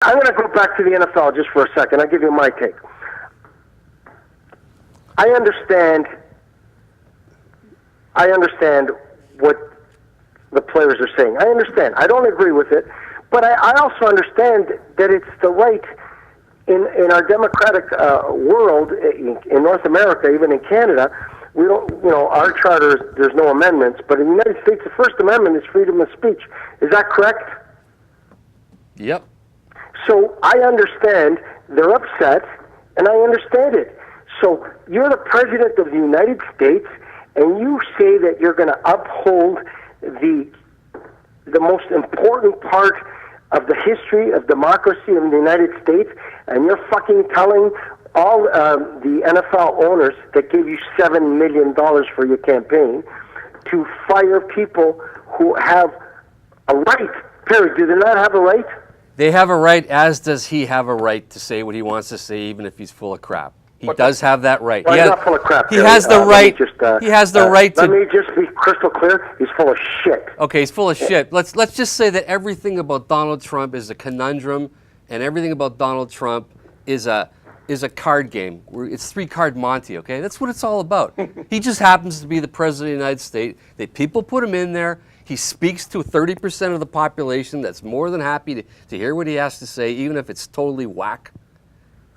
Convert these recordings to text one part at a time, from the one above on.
I'm going to go back to the NFL just for a second. I'll give you my take. I understand what the players are saying. I understand. I don't agree with it, but I also understand that it's the right in our democratic world in North America, even in Canada. We don't, our charter, there's no amendments, but in the United States, the First Amendment is freedom of speech. Is that correct? Yep. So I understand they're upset, and I understand it. So you're the President of the United States, and you say that you're going to uphold the most important part of the history of democracy in the United States, and you're fucking telling all the NFL owners that gave you $7 million for your campaign to fire people who have a right. Perry, do they not have a right? They have a right, as does he have a right to say what he wants to say, even if he's full of crap. He does have that right. Well, he's not full of crap. He has the right. He has the right to. Let me just be crystal clear. He's full of shit. Okay, he's full of shit. Let's just say that everything about Donald Trump is a conundrum, and everything about Donald Trump is a card game. It's 3-card Monte. Okay, that's what it's all about. He just happens to be the president of the United States. People put him in there. He speaks to 30% of the population that's more than happy to hear what he has to say, even if it's totally whack.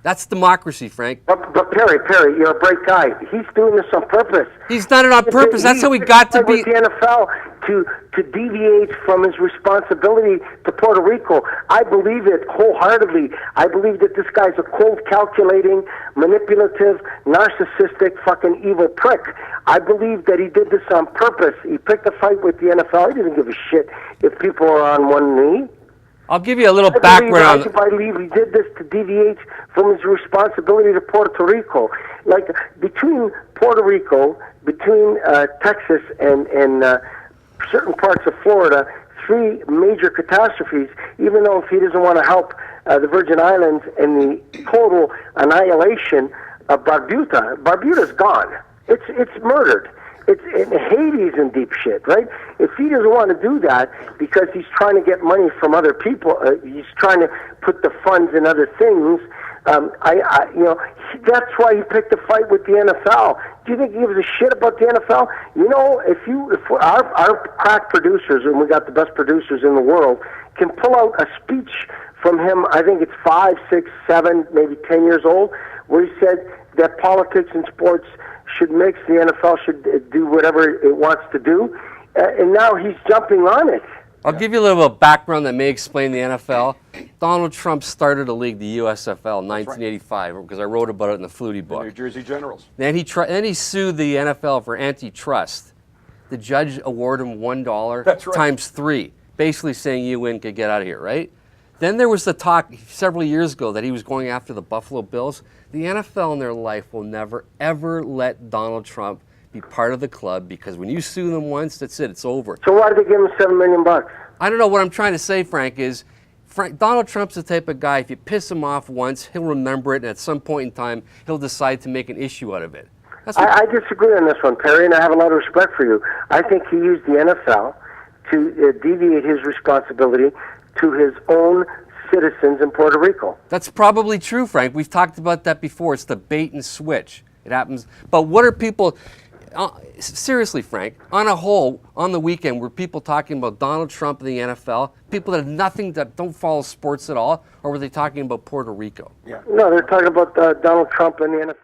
That's democracy, Frank. But Perry, you're a bright guy. He's doing this on purpose. He's done it on purpose. That's how he got to be. With the NFL to deviate from his responsibility to Puerto Rico. I believe it wholeheartedly. I believe that this guy's a cold, calculating, manipulative, narcissistic, fucking evil prick. I believe that he did this on purpose. He picked a fight with the NFL. He didn't give a shit if people are on one knee. I'll give you a little background. I believe he did this to deviate from his responsibility to Puerto Rico. Like, between Puerto Rico, between Texas and certain parts of Florida, 3 major catastrophes, even though if he doesn't want to help the Virgin Islands and the total annihilation of Barbuda. Barbuda's gone. It's murdered. Haiti's in deep shit, right? If he doesn't want to do that because he's trying to get money from other people, he's trying to put the funds in other things. That's why he picked a fight with the NFL. Do you think he gives a shit about the NFL? If our crack producers, and we got the best producers in the world, can pull out a speech from him, I think it's 5, 6, 7, maybe 10 years old, where he said that politics and sports should mix, the NFL should do whatever it wants to do, and now he's jumping on it. I'll give you a little background that may explain the NFL. Donald Trump started a league, the USFL, in 1985, because I wrote about it in the Flutie book. The New Jersey Generals. Then he sued the NFL for antitrust. The judge awarded him $1 times 3, basically saying you win, could get out of here, right? Then there was the talk several years ago that he was going after the Buffalo Bills. The NFL in their life will never, ever let Donald Trump be part of the club, because when you sue them once, that's it, it's over. So why did they give him $7 million? I don't know. What I'm trying to say, Frank, is Donald Trump's the type of guy, if you piss him off once, he'll remember it, and at some point in time, he'll decide to make an issue out of it. I disagree on this one, Perry, and I have a lot of respect for you. I think he used the NFL to deviate his responsibility to his own citizens in Puerto Rico. That's probably true, Frank. We've talked about that before. It's the bait and switch. It happens. But what are people... seriously, Frank, on a whole, on the weekend, were people talking about Donald Trump and the NFL, people that have nothing, that don't follow sports at all, or were they talking about Puerto Rico? No, they're talking about Donald Trump and the NFL.